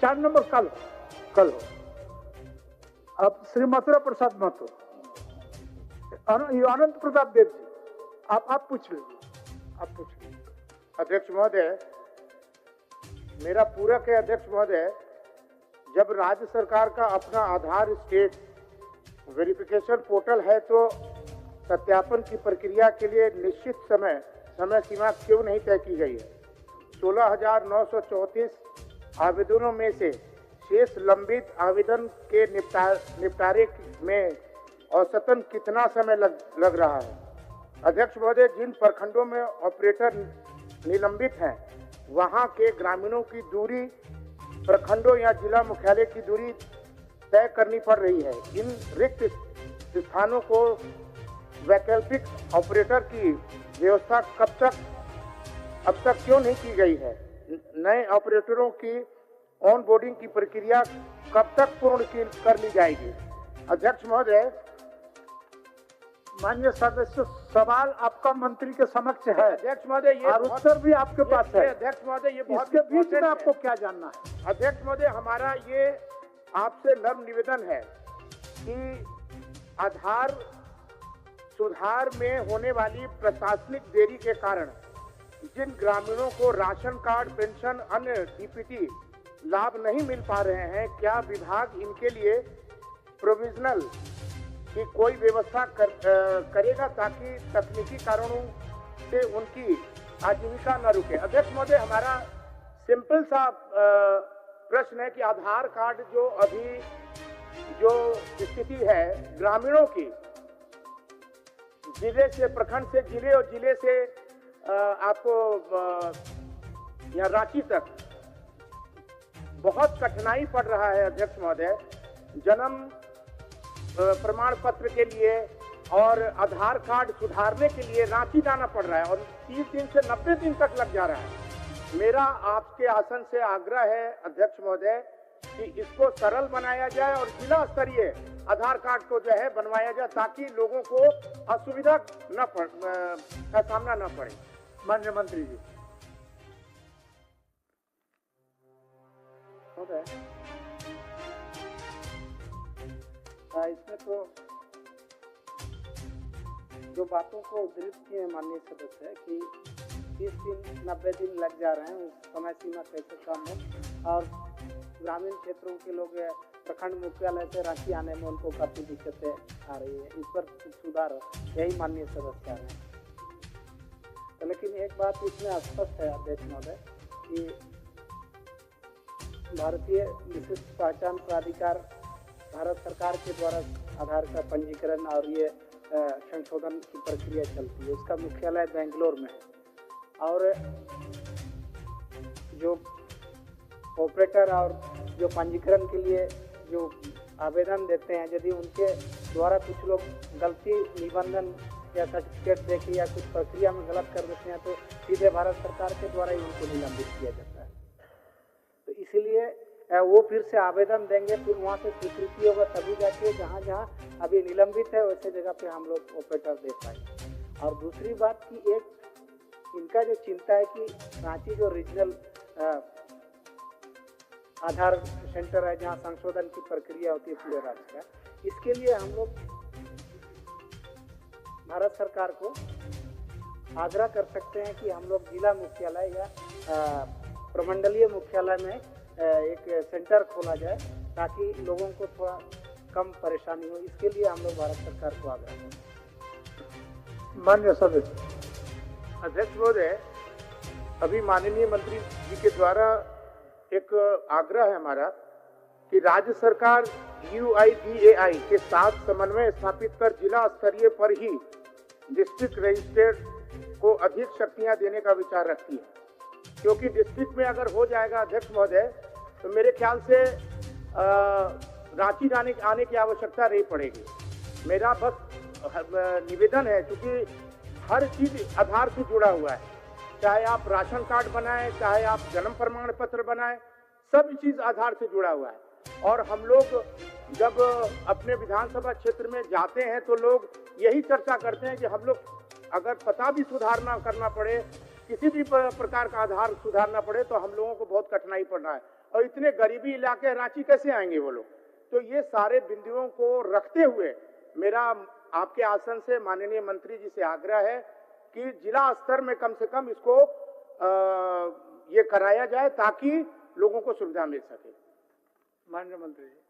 4 number कल हो। अब श्री मथुरा प्रसाद महतो, अनंत प्रताप देव जी, आप पूछ लीजिए। अध्यक्ष महोदय, मेरा पूरक है अध्यक्ष महोदय, जब राज्य सरकार का अपना आधार स्टेट वेरिफिकेशन पोर्टल है तो सत्यापन की प्रक्रिया के लिए निश्चित समय सीमा क्यों नहीं तय की गई है? 16,934 आवेदनों में से शेष लंबित आवेदन के निपटारे में औसतन कितना समय लग रहा है? अध्यक्ष महोदय, जिन प्रखंडों में ऑपरेटर निलंबित हैं वहां के ग्रामीणों की दूरी प्रखंडों या जिला मुख्यालय की दूरी तय करनी पड़ रही है। इन रिक्त स्थानों को वैकल्पिक ऑपरेटर की व्यवस्था अब तक क्यों नहीं की गई है? नए ऑपरेटरों की ऑन बोर्डिंग की प्रक्रिया कब तक पूर्ण कर ली जाएगी? अध्यक्ष महोदय, माननीय सदस्य, सवाल आपका मंत्री के समक्ष है। अध्यक्ष महोदय, ये उत्तर भी आपके पास है। अध्यक्ष महोदय, ये बहुत इसके बीच में आपको क्या जानना है? अध्यक्ष महोदय, हमारा ये आपसे नम्र निवेदन है कि आधार सुधार में होने वाली प्रशासनिक देरी के कारण जिन ग्रामीणों को राशन कार्ड, पेंशन, अन्य डीपीटी लाभ नहीं मिल पा रहे हैं, क्या विभाग इनके लिए प्रोविजनल की कोई व्यवस्था करेगा ताकि तकनीकी कारणों से उनकी आजीविका न रुके? अध्यक्ष महोदय, हमारा सिंपल सा प्रश्न है कि आधार कार्ड जो स्थिति है ग्रामीणों की, जिले से प्रखंड से जिले और जिले से आपको या रांची तक बहुत कठिनाई पड़ रहा है। अध्यक्ष महोदय, जन्म प्रमाण पत्र के लिए और आधार कार्ड सुधारने के लिए रांची जाना पड़ रहा है और 30 दिन से 90 दिन तक लग जा रहा है। मेरा आपके आसन से आग्रह है अध्यक्ष महोदय कि इसको सरल बनाया जाए और जिला स्तरीय आधार कार्ड को जो है बनवाया जाए ताकि लोगों को असुविधा का सामना न पड़े। माननीय मंत्री जी। इसमें तो जो बातों को उद्धृत किए माननीय सदस्य है कि 30 दिन 90 दिन लग जा रहे हैं, उस समय सीमा कैसे कम हो और ग्रामीण क्षेत्रों के लोग प्रखंड मुख्यालय से रांची आने में उनको काफ़ी दिक्कतें आ रही है, इस पर कुछ सुधार हो, यही माननीय सदस्य कह रहे हैं। तो लेकिन एक बात इसमें स्पष्ट है अध्यक्ष महोदय कि भारतीय विशिष्ट पहचान प्राधिकार भारत सरकार के द्वारा आधार का पंजीकरण और ये संशोधन की प्रक्रिया चलती है। उसका मुख्यालय बेंगलोर में है और जो ऑपरेटर और जो पंजीकरण के लिए जो आवेदन देते हैं, यदि उनके द्वारा कुछ लोग गलती निबंधन या सर्टिफिकेट देके या कुछ प्रक्रिया में गलत कर देते हैं तो सीधे भारत सरकार के द्वारा ही उनको निलंबित किया जाता है। तो इसीलिए वो फिर से आवेदन देंगे, फिर वहाँ से स्वीकृति होगा तभी जाके जहाँ जहाँ अभी निलंबित है वैसे जगह पे हम लोग ऑपरेटर दे पाएंगे। और दूसरी बात कि एक इनका जो चिंता है कि रांची जो रीजनल आधार सेंटर है जहाँ संशोधन की प्रक्रिया होती है पूरे राज्य का, इसके लिए हम लोग भारत सरकार को आग्रह कर सकते हैं कि हम लोग जिला मुख्यालय या प्रमंडलीय मुख्यालय में एक सेंटर खोला जाए ताकि लोगों को थोड़ा कम परेशानी हो। इसके लिए हम लोग भारत सरकार को आग्रह करें। माननीय सदस्य। अध्यक्ष महोदय, अभी माननीय मंत्री जी के द्वारा एक आग्रह है हमारा कि राज्य सरकार UIDAI के साथ समन्वय स्थापित कर जिला स्तरीय पर ही डिस्ट्रिक्ट रजिस्ट्रेर को अधिक शक्तियां देने का विचार रखती है, क्योंकि डिस्ट्रिक्ट में अगर हो जाएगा अध्यक्ष महोदय तो मेरे ख्याल से रांची आने की आवश्यकता नहीं पड़ेगी। मेरा बस निवेदन है, क्योंकि हर चीज आधार से जुड़ा हुआ है, चाहे आप राशन कार्ड बनाएं, चाहे आप जन्म प्रमाण पत्र बनाएं, सब चीज आधार से जुड़ा हुआ है। और हम लोग जब अपने विधानसभा क्षेत्र में जाते हैं तो लोग यही चर्चा करते हैं कि हम लोग अगर पता भी सुधारना करना पड़े किसी भी प्रकार का आधार सुधारना पड़े तो हम लोगों को बहुत कठिनाई पड़ रहा है। और इतने गरीबी इलाके रांची कैसे आएंगे वो लोग? तो ये सारे बिंदुओं को रखते हुए मेरा आपके आसन से माननीय मंत्री जी से आग्रह है कि जिला स्तर में कम से कम इसको ये कराया जाए ताकि लोगों को सुविधा मिल सके। माननीय मंत्री जी,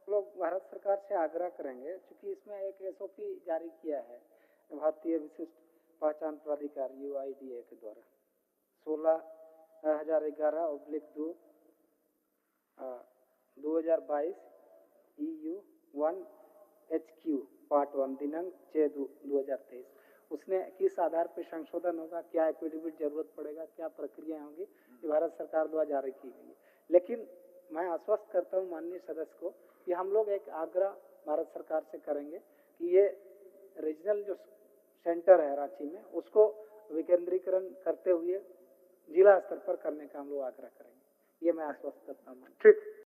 लोग भारत सरकार से आग्रह करेंगे, क्योंकि इसमें एक एसओपी जारी किया है भारतीय विशिष्ट पहचान प्राधिकार UIDA के द्वारा 16/11/2/2022 EU1HQ पार्ट 1 दिनांक 6/2/2023। उसने किस आधार पर संशोधन होगा, क्या एफिडेविट जरूरत पड़ेगा, क्या प्रक्रिया होगी, ये भारत सरकार द्वारा जारी की गई है। लेकिन मैं आश्वस्त करता हूँ माननीय सदस्य को कि हम लोग एक आग्रह भारत सरकार से करेंगे कि ये रीजनल जो सेंटर है रांची में उसको विकेंद्रीकरण करते हुए जिला स्तर पर करने का हम लोग आग्रह करेंगे। ये मैं आश्वस्त करता हूँ। ठीक।